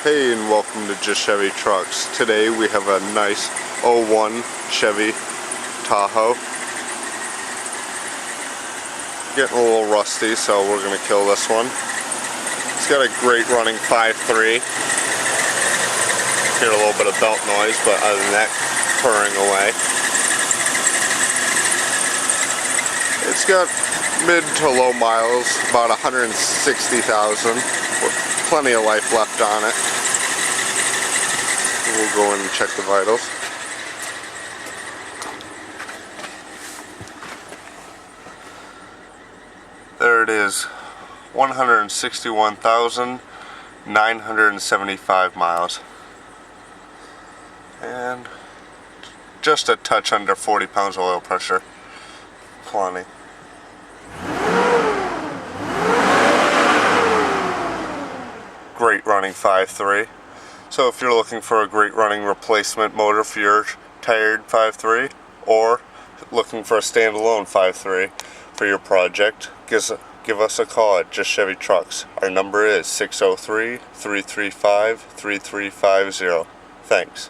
Hey, and welcome to Just Chevy Trucks. Today we have a nice '01 Chevy Tahoe. Getting a little rusty, so we're going to kill this one. It's got a great running 5.3. Hear a little bit of belt noise, but other than that, purring away. It's got mid to low miles, about 160,000. Plenty of life left on it. We'll go in and check the vitals. There it is, 161,975 miles. And just a touch under 40 pounds of oil pressure. Plenty. Great running 5.3. So if you're looking for a great running replacement motor for your tired 5.3, or looking for a standalone 5.3 for your project, give us a call at Just Chevy Trucks. Our number is 603-335-3350. Thanks.